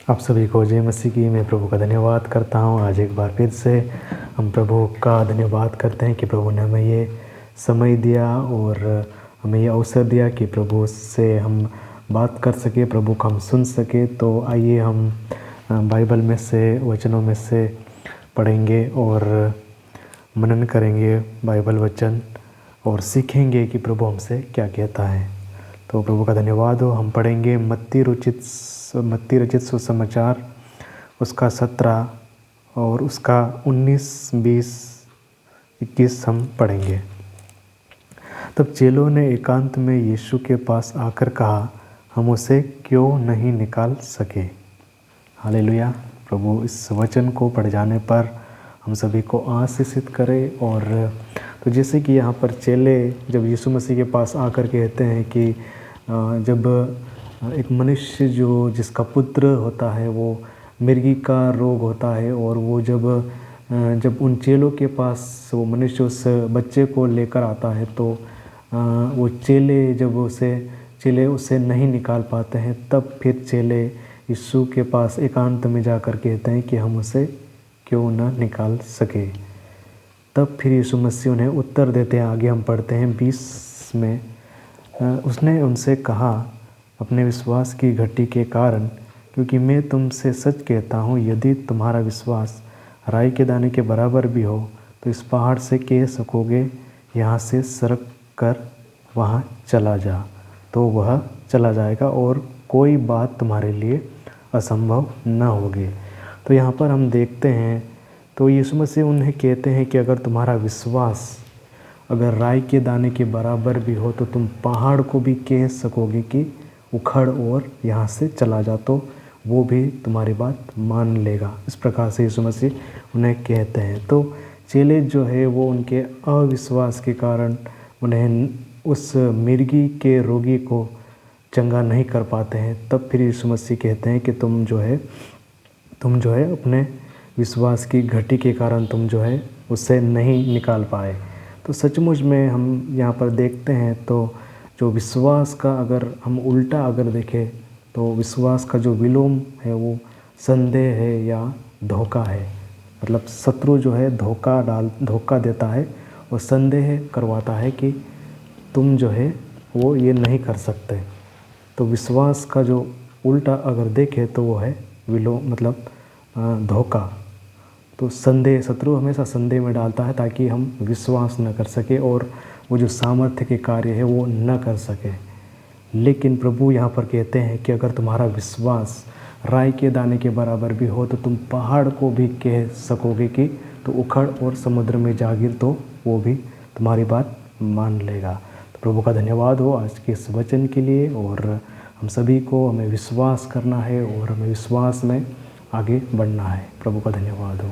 आप सभी को जय मसीह की मैं प्रभु का धन्यवाद करता हूँ। आज एक बार फिर से हम प्रभु का धन्यवाद करते हैं कि प्रभु ने हमें ये समय दिया और हमें ये अवसर दिया कि प्रभु से हम बात कर सके, प्रभु को हम सुन सके। तो आइए हम बाइबल में से, वचनों में से पढ़ेंगे और मनन करेंगे बाइबल वचन और सीखेंगे कि प्रभु हमसे क्या कहता है। तो प्रभु का धन्यवाद हो। हम पढ़ेंगे मत्ती रचित सुसमाचार, उसका 17 और उसका 19, 20, 21 हम पढ़ेंगे। तब चेलों ने एकांत में यीशु के पास आकर कहा, हम उसे क्यों नहीं निकाल सके। हालेलुया। प्रभु इस वचन को पढ़ जाने पर हम सभी को आशीषित करे। और तो जैसे कि यहाँ पर चेले जब यीशु मसीह के पास आकर कहते हैं कि जब एक मनुष्य जिसका पुत्र होता है वो मिर्गी का रोग होता है और वो जब उन चेलों के पास वो मनुष्य उस बच्चे को लेकर आता है तो वो चेले उसे नहीं निकाल पाते हैं। तब फिर चेले यीशु के पास एकांत में जाकर कहते हैं कि हम उसे क्यों ना निकाल सके। तब फिर यीशु मसीह उन्हें उत्तर देते हैं। आगे हम पढ़ते हैं 20 में, उसने उनसे कहा, अपने विश्वास की घटी के कारण, क्योंकि मैं तुमसे सच कहता हूँ, यदि तुम्हारा विश्वास राई के दाने के बराबर भी हो तो इस पहाड़ से कह सकोगे, यहाँ से सरक कर वहाँ चला जा, तो वह चला जाएगा और कोई बात तुम्हारे लिए असंभव न होगी। तो यहाँ पर हम देखते हैं तो यीशु मसीह उन्हें कहते हैं कि अगर तुम्हारा विश्वास अगर राई के दाने के बराबर भी हो तो तुम पहाड़ को भी कह सकोगे कि उखड़ और यहाँ से चला जा, तो वो भी तुम्हारी बात मान लेगा। इस प्रकार से यीशु मसीह उन्हें कहते हैं। तो चेले जो है वो उनके अविश्वास के कारण उन्हें उस मिर्गी के रोगी को चंगा नहीं कर पाते हैं। तब फिर यीशु मसीह कहते हैं कि तुम जो है अपने विश्वास की घटी के कारण तुम जो है उसे नहीं निकाल पाए। तो सचमुच में हम यहाँ पर देखते हैं तो जो विश्वास का अगर हम उल्टा अगर देखें तो विश्वास का जो विलोम है वो संदेह है या धोखा है। मतलब शत्रु जो है धोखा देता है और संदेह करवाता है कि तुम जो है वो ये नहीं कर सकते। तो विश्वास का जो उल्टा अगर देखें तो वो है विलोम, मतलब धोखा। तो संदेह, शत्रु हमेशा संदेह में डालता है ताकि हम विश्वास न कर सके और वो जो सामर्थ्य के कार्य है वो न कर सके। लेकिन प्रभु यहाँ पर कहते हैं कि अगर तुम्हारा विश्वास राई के दाने के बराबर भी हो तो तुम पहाड़ को भी कह सकोगे कि तो उखड़ और समुद्र में जा गिर, तो वो भी तुम्हारी बात मान लेगा। तो प्रभु का धन्यवाद हो आज के इस वचन के लिए। और हम सभी को हमें विश्वास करना है और हमें विश्वास में आगे बढ़ना है। प्रभु का धन्यवाद हो।